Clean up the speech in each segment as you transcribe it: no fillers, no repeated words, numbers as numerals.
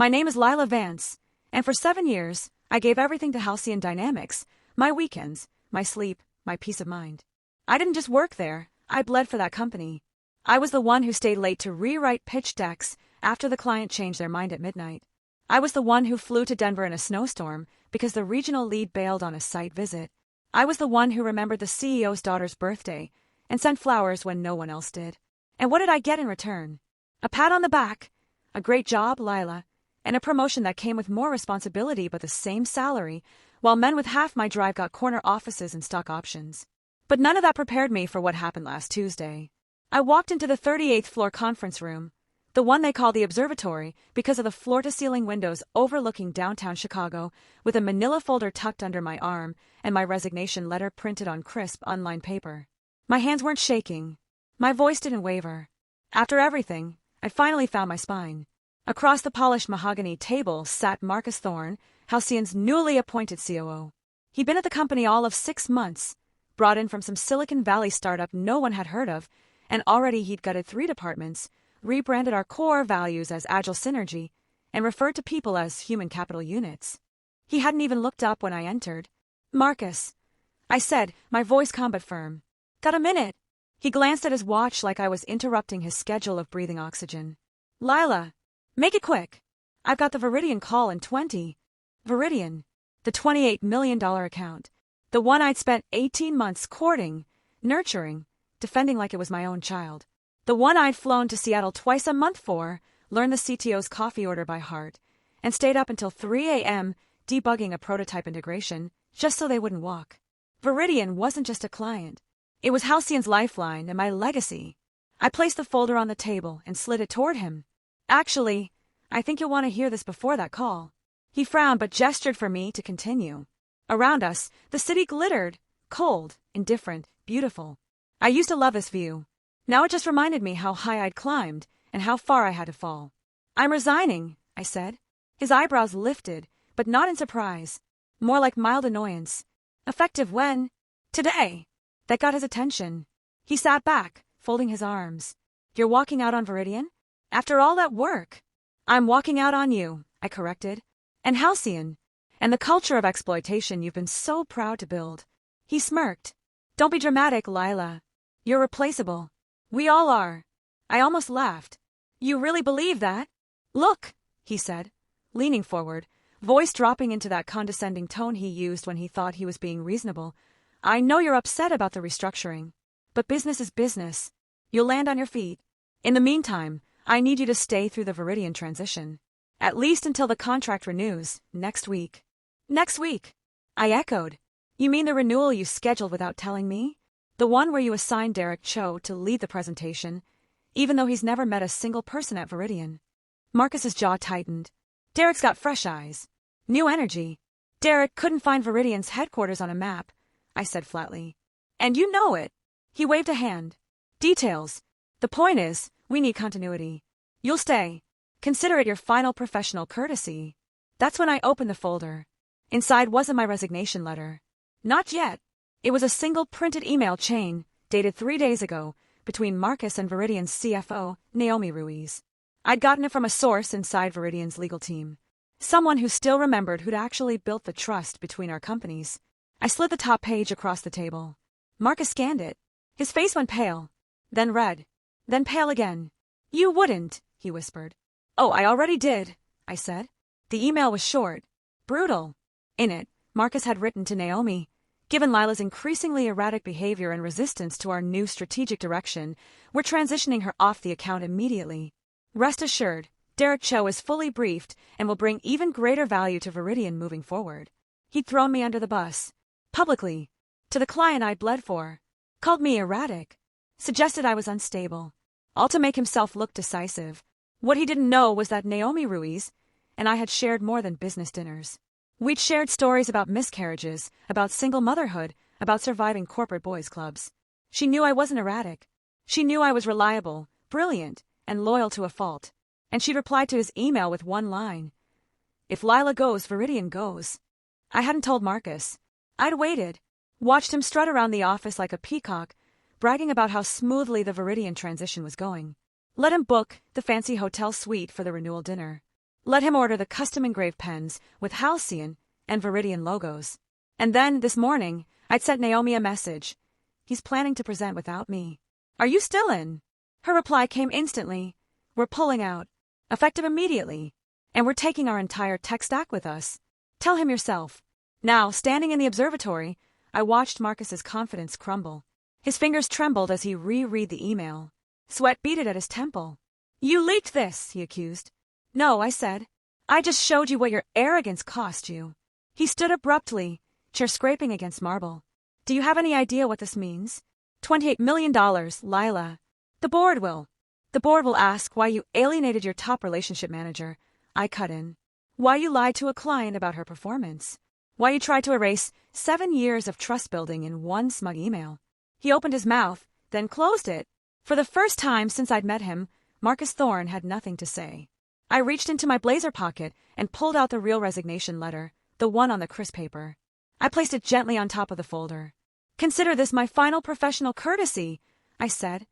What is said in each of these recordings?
My name is Lila Vance, and for 7 years, I gave everything to Halcyon Dynamics, my weekends, my sleep, my peace of mind. I didn't just work there, I bled for that company. I was the one who stayed late to rewrite pitch decks after the client changed their mind at midnight. I was the one who flew to Denver in a snowstorm because the regional lead bailed on a site visit. I was the one who remembered the CEO's daughter's birthday and sent flowers when no one else did. And what did I get in return? A pat on the back, a great job, Lila, and a promotion that came with more responsibility but the same salary, while men with half my drive got corner offices and stock options. But none of that prepared me for what happened last Tuesday. I walked into the 38th floor conference room, the one they call the observatory because of the floor-to-ceiling windows overlooking downtown Chicago, with a manila folder tucked under my arm and my resignation letter printed on crisp, unlined paper. My hands weren't shaking. My voice didn't waver. After everything, I'd finally found my spine. Across the polished mahogany table sat Marcus Thorne, Halcyon's newly appointed COO. He'd been at the company all of 6 months, brought in from some Silicon Valley startup no one had heard of, and already he'd gutted 3 departments, rebranded our core values as Agile Synergy, and referred to people as human capital units. He hadn't even looked up when I entered. "Marcus," I said, my voice calm but firm. "Got a minute?" He glanced at his watch like I was interrupting his schedule of breathing oxygen. "Lila, make it quick. I've got the Viridian call in 20. Viridian, the $28 million account. The one I'd spent 18 months courting, nurturing, defending like it was my own child. The one I'd flown to Seattle twice a month for, learned the CTO's coffee order by heart, and stayed up until 3 a.m. debugging a prototype integration just so they wouldn't walk. Viridian wasn't just a client. It was Halcyon's lifeline and my legacy. I placed the folder on the table and slid it toward him. "Actually, I think you'll want to hear this before that call." He frowned but gestured for me to continue. Around us, the city glittered, cold, indifferent, beautiful. I used to love this view. Now it just reminded me how high I'd climbed and how far I had to fall. "I'm resigning," I said. His eyebrows lifted, but not in surprise. More like mild annoyance. "Effective when?" "Today." That got his attention. He sat back, folding his arms. "You're walking out on Viridian? After all that work?" "I'm walking out on you," I corrected. "And Halcyon. And the culture of exploitation you've been so proud to build." He smirked. "Don't be dramatic, Lila. You're replaceable." "We all are." I almost laughed. "You really believe that?" "Look," he said, leaning forward, voice dropping into that condescending tone he used when he thought he was being reasonable. "I know you're upset about the restructuring, but business is business. You'll land on your feet. In the meantime, I need you to stay through the Viridian transition. At least until the contract renews, next week." "Next week?" I echoed. "You mean the renewal you scheduled without telling me? The one where you assigned Derek Cho to lead the presentation, even though he's never met a single person at Viridian?" Marcus's jaw tightened. "Derek's got fresh eyes. New energy. Derek couldn't find Viridian's headquarters on a map," I said flatly. "And you know it." He waved a hand. "Details. The point is, we need continuity. You'll stay. Consider it your final professional courtesy." That's when I opened the folder. Inside wasn't my resignation letter. Not yet. It was a single printed email chain, dated 3 days ago, between Marcus and Viridian's CFO, Naomi Ruiz. I'd gotten it from a source inside Viridian's legal team. Someone who still remembered who'd actually built the trust between our companies. I slid the top page across the table. Marcus scanned it. His face went pale, then red, then pale again. "You wouldn't," he whispered. "Oh, I already did," I said. The email was short, brutal. In it, Marcus had written to Naomi, "Given Lila's increasingly erratic behavior and resistance to our new strategic direction, we're transitioning her off the account immediately. Rest assured, Derek Cho is fully briefed and will bring even greater value to Viridian moving forward." He'd thrown me under the bus. Publicly. To the client I'd bled for. Called me erratic. Suggested I was unstable. All to make himself look decisive. What he didn't know was that Naomi Ruiz and I had shared more than business dinners. We'd shared stories about miscarriages, about single motherhood, about surviving corporate boys' clubs. She knew I wasn't erratic. She knew I was reliable, brilliant, and loyal to a fault. And she'd replied to his email with one line. "If Lila goes, Viridian goes." I hadn't told Marcus. I'd waited, watched him strut around the office like a peacock, bragging about how smoothly the Viridian transition was going. Let him book the fancy hotel suite for the renewal dinner. Let him order the custom-engraved pens with Halcyon and Viridian logos. And then, this morning, I'd sent Naomi a message. He's planning to present without me. Are you still in? Her reply came instantly. We're pulling out. Effective immediately. And we're taking our entire tech stack with us. Tell him yourself. Now, standing in the observatory, I watched Marcus's confidence crumble. His fingers trembled as he reread the email. Sweat beaded at his temple. You leaked this, he accused. No, I said. I just showed you what your arrogance cost you. He stood abruptly, chair scraping against marble. Do you have any idea what this means? $28 million, Lila. The board will ask why you alienated your top relationship manager. I cut in. Why you lied to a client about her performance. Why you tried to erase 7 years of trust building in one smug email. He opened his mouth, then closed it. For the first time since I'd met him, Marcus Thorne had nothing to say. I reached into my blazer pocket and pulled out the real resignation letter, the one on the crisp paper. I placed it gently on top of the folder. Consider this my final professional courtesy, I said,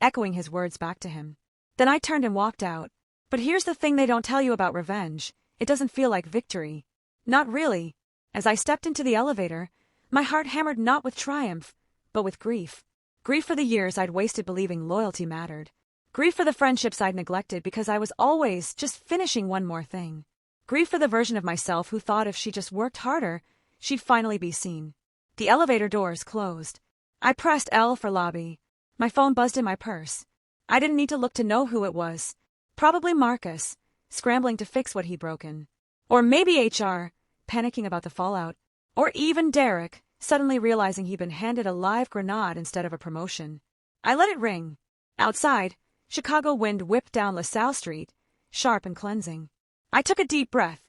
echoing his words back to him. Then I turned and walked out. But here's the thing they don't tell you about revenge. It doesn't feel like victory. Not really. As I stepped into the elevator, my heart hammered not with triumph, but with grief. Grief for the years I'd wasted believing loyalty mattered. Grief for the friendships I'd neglected because I was always just finishing one more thing. Grief for the version of myself who thought if she just worked harder, she'd finally be seen. The elevator doors closed. I pressed L for lobby. My phone buzzed in my purse. I didn't need to look to know who it was. Probably Marcus, scrambling to fix what he'd broken. Or maybe HR, panicking about the fallout. Or even Derek, suddenly realizing he'd been handed a live grenade instead of a promotion. I let it ring. Outside, Chicago wind whipped down LaSalle Street, sharp and cleansing. I took a deep breath,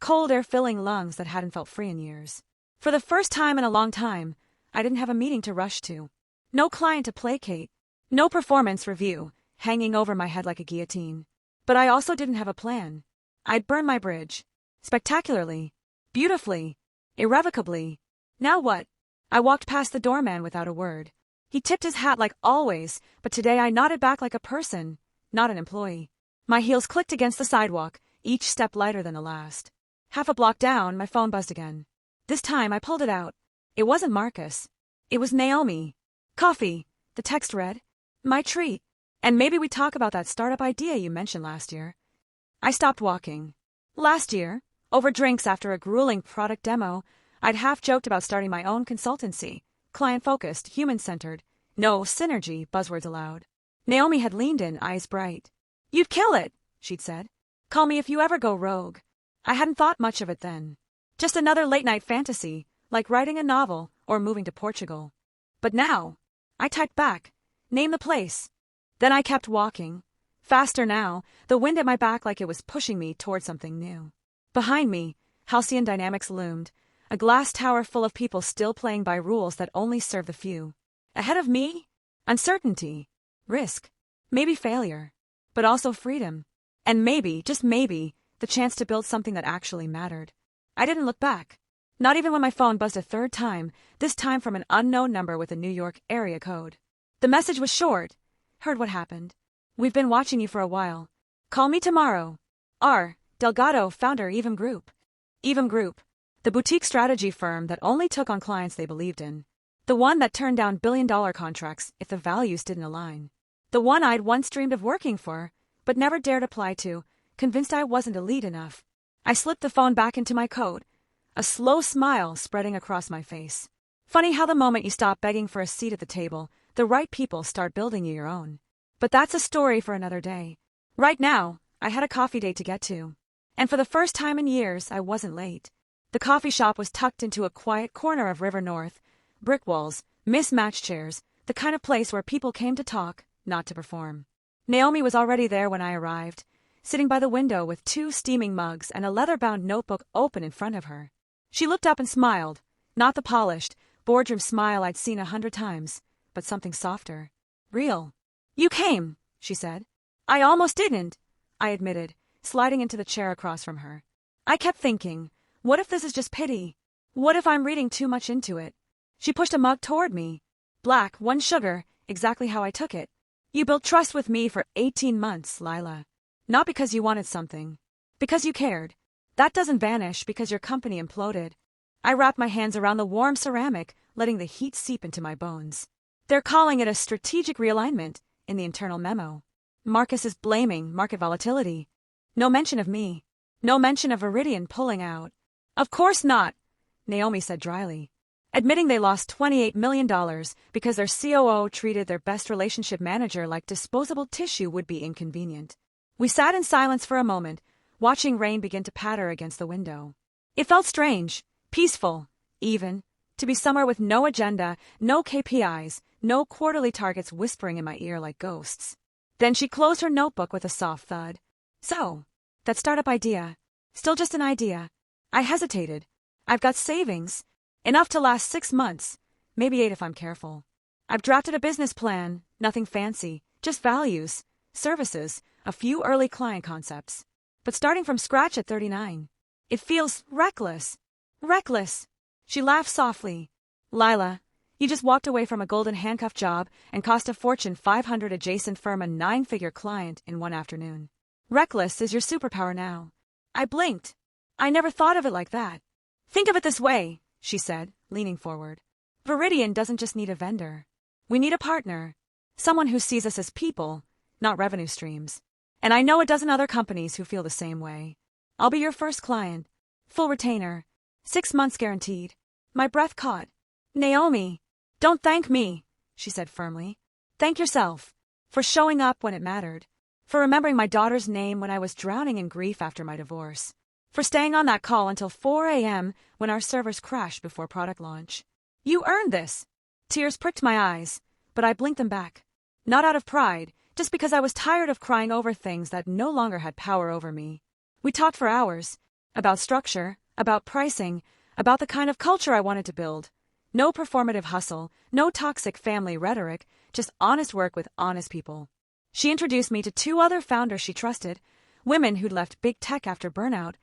cold air filling lungs that hadn't felt free in years. For the first time in a long time, I didn't have a meeting to rush to. No client to placate. No performance review, hanging over my head like a guillotine. But I also didn't have a plan. I'd burned my bridge. Spectacularly. Beautifully. Irrevocably. Now what? I walked past the doorman without a word. He tipped his hat like always, but today I nodded back like a person, not an employee. My heels clicked against the sidewalk, each step lighter than the last. Half a block down, my phone buzzed again. This time I pulled it out. It wasn't Marcus. It was Naomi. Coffee, the text read. My treat. And maybe we talk about that startup idea you mentioned last year. I stopped walking. Last year, over drinks after a grueling product demo, I'd half joked about starting my own consultancy. Client-focused, human-centered. No synergy, buzzwords allowed. Naomi had leaned in, eyes bright. You'd kill it, she'd said. Call me if you ever go rogue. I hadn't thought much of it then. Just another late-night fantasy, like writing a novel or moving to Portugal. But now, I typed back. Name the place. Then I kept walking. Faster now, the wind at my back like it was pushing me toward something new. Behind me, halcyon dynamics loomed. A glass tower full of people still playing by rules that only serve the few. Ahead of me? Uncertainty. Risk. Maybe failure. But also freedom. And maybe, just maybe, the chance to build something that actually mattered. I didn't look back. Not even when my phone buzzed a third time, this time from an unknown number with a New York area code. The message was short. Heard what happened. We've been watching you for a while. Call me tomorrow. R. Delgado, founder, Evum Group. Evum Group. The boutique strategy firm that only took on clients they believed in. The one that turned down billion-dollar contracts if the values didn't align. The one I'd once dreamed of working for, but never dared apply to, convinced I wasn't elite enough. I slipped the phone back into my coat, a slow smile spreading across my face. Funny how the moment you stop begging for a seat at the table, the right people start building you your own. But that's a story for another day. Right now, I had a coffee date to get to. And for the first time in years, I wasn't late. The coffee shop was tucked into a quiet corner of River North. Brick walls, mismatched chairs, the kind of place where people came to talk, not to perform. Naomi was already there when I arrived, sitting by the window with 2 steaming mugs and a leather-bound notebook open in front of her. She looked up and smiled, not the polished, boardroom smile I'd seen 100 times, but something softer. Real. You came, she said. I almost didn't, I admitted, sliding into the chair across from her. I kept thinking, what if this is just pity? What if I'm reading too much into it? She pushed a mug toward me. Black, 1 sugar, exactly how I took it. You built trust with me for 18 months, Lila. Not because you wanted something. Because you cared. That doesn't vanish because your company imploded. I wrapped my hands around the warm ceramic, letting the heat seep into my bones. They're calling it a strategic realignment in the internal memo. Marcus is blaming market volatility. No mention of me. No mention of Viridian pulling out. Of course not, Naomi said dryly, admitting they lost $28 million because their COO treated their best relationship manager like disposable tissue would be inconvenient. We sat in silence for a moment, watching rain begin to patter against the window. It felt strange, peaceful, even, to be somewhere with no agenda, no KPIs, no quarterly targets whispering in my ear like ghosts. Then she closed her notebook with a soft thud. So, that startup idea, still just an idea. I hesitated. I've got savings, enough to last 6 months, maybe 8 if I'm careful. I've drafted a business plan, nothing fancy, just values, services, a few early client concepts. But starting from scratch at 39, it feels reckless. Reckless. She laughed softly. Lila, you just walked away from a golden handcuff job and cost a Fortune 500 adjacent firm a 9-figure client in one afternoon. Reckless is your superpower now. I blinked. I never thought of it like that. Think of it this way, she said, leaning forward. Viridian doesn't just need a vendor. We need a partner. Someone who sees us as people, not revenue streams. And I know a dozen other companies who feel the same way. I'll be your first client. Full retainer. 6 months guaranteed. My breath caught. Naomi, don't thank me, she said firmly. Thank yourself. For showing up when it mattered. For remembering my daughter's name when I was drowning in grief after my divorce. For staying on that call until 4 a.m. when our servers crashed before product launch. You earned this. Tears pricked my eyes, but I blinked them back. Not out of pride, just because I was tired of crying over things that no longer had power over me. We talked for hours. About structure, about pricing, about the kind of culture I wanted to build. No performative hustle, no toxic family rhetoric, just honest work with honest people. She introduced me to 2 other founders she trusted, women who'd left big tech after burnout,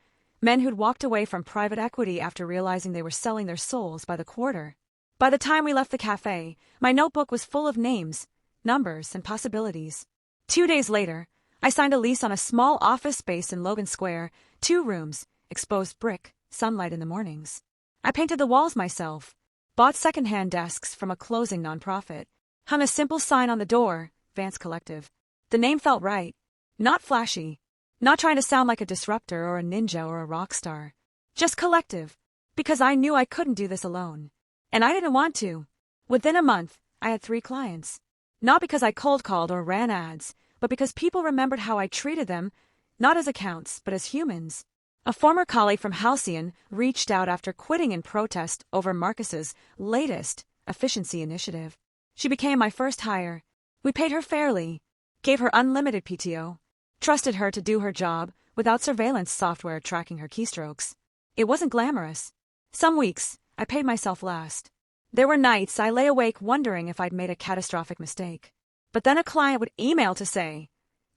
men who'd walked away from private equity after realizing they were selling their souls by the quarter. By the time we left the cafe, my notebook was full of names, numbers, and possibilities. 2 days later, I signed a lease on a small office space in Logan Square, 2 rooms, exposed brick, sunlight in the mornings. I painted the walls myself, bought secondhand desks from a closing nonprofit, hung a simple sign on the door, Vance Collective. The name felt right. Not flashy. Not trying to sound like a disruptor or a ninja or a rock star. Just collective. Because I knew I couldn't do this alone. And I didn't want to. Within a month, I had 3 clients. Not because I cold called or ran ads, but because people remembered how I treated them, not as accounts, but as humans. A former colleague from Halcyon reached out after quitting in protest over Marcus's latest efficiency initiative. She became my first hire. We paid her fairly, gave her unlimited PTO, trusted her to do her job without surveillance software tracking her keystrokes. It wasn't glamorous. Some weeks, I paid myself last. There were nights I lay awake wondering if I'd made a catastrophic mistake. But then a client would email to say,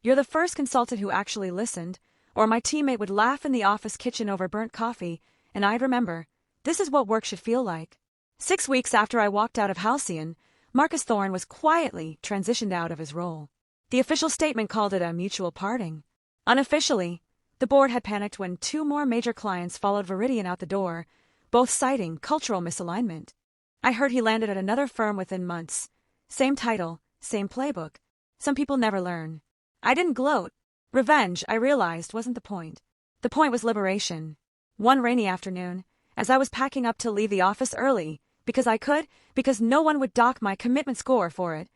"You're the first consultant who actually listened," or my teammate would laugh in the office kitchen over burnt coffee, and I'd remember, this is what work should feel like. 6 weeks after I walked out of Halcyon, Marcus Thorne was quietly transitioned out of his role. The official statement called it a mutual parting. Unofficially, the board had panicked when 2 more major clients followed Viridian out the door, both citing cultural misalignment. I heard he landed at another firm within months. Same title, same playbook. Some people never learn. I didn't gloat. Revenge, I realized, wasn't the point. The point was liberation. One rainy afternoon, as I was packing up to leave the office early, because I could, because no one would dock my commitment score for it,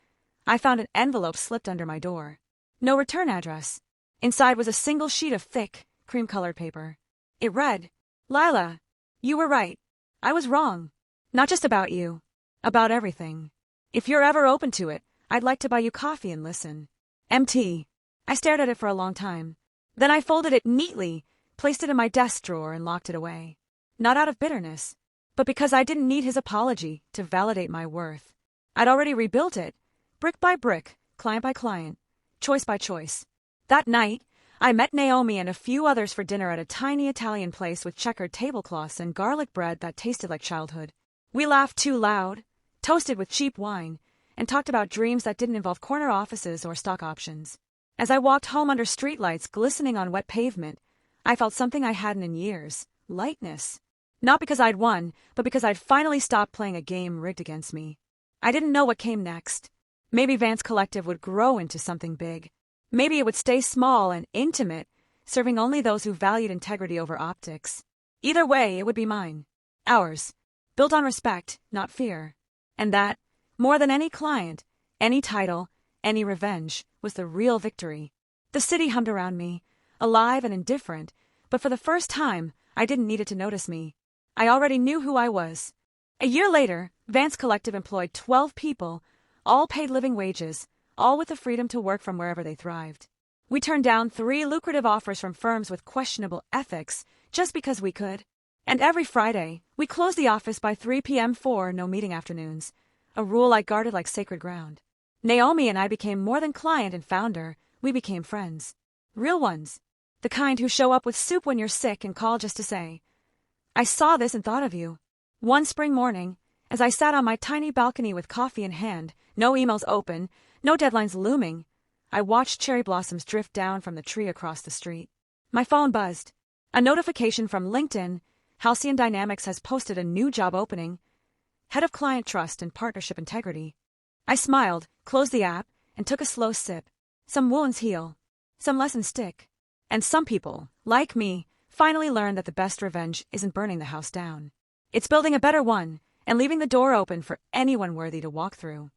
I found an envelope slipped under my door. No return address. Inside was a single sheet of thick, cream-colored paper. It read, "Lila, you were right. I was wrong. Not just about you. About everything. If you're ever open to it, I'd like to buy you coffee and listen." MT. I stared at it for a long time. Then I folded it neatly, placed it in my desk drawer, and locked it away. Not out of bitterness, but because I didn't need his apology to validate my worth. I'd already rebuilt it, brick by brick, client by client, choice by choice. That night, I met Naomi and a few others for dinner at a tiny Italian place with checkered tablecloths and garlic bread that tasted like childhood. We laughed too loud, toasted with cheap wine, and talked about dreams that didn't involve corner offices or stock options. As I walked home under streetlights glistening on wet pavement, I felt something I hadn't in years, lightness. Not because I'd won, but because I'd finally stopped playing a game rigged against me. I didn't know what came next. Maybe Vance Collective would grow into something big. Maybe it would stay small and intimate, serving only those who valued integrity over optics. Either way, it would be mine. Ours. Built on respect, not fear. And that, more than any client, any title, any revenge, was the real victory. The city hummed around me, alive and indifferent, but for the first time, I didn't need it to notice me. I already knew who I was. A year later, Vance Collective employed 12 people, all paid living wages, all with the freedom to work from wherever they thrived. We turned down 3 lucrative offers from firms with questionable ethics just because we could. And every Friday, we closed the office by 3 p.m. for no meeting afternoons, a rule I guarded like sacred ground. Naomi and I became more than client and founder. We became friends. Real ones. The kind who show up with soup when you're sick and call just to say, I saw this and thought of you. One spring morning, as I sat on my tiny balcony with coffee in hand, no emails open, no deadlines looming, I watched cherry blossoms drift down from the tree across the street. My phone buzzed. A notification from LinkedIn. Halcyon Dynamics has posted a new job opening. Head of Client Trust and Partnership Integrity. I smiled, closed the app, and took a slow sip. Some wounds heal. Some lessons stick. And some people, like me, finally learned that the best revenge isn't burning the house down. It's building a better one and leaving the door open for anyone worthy to walk through.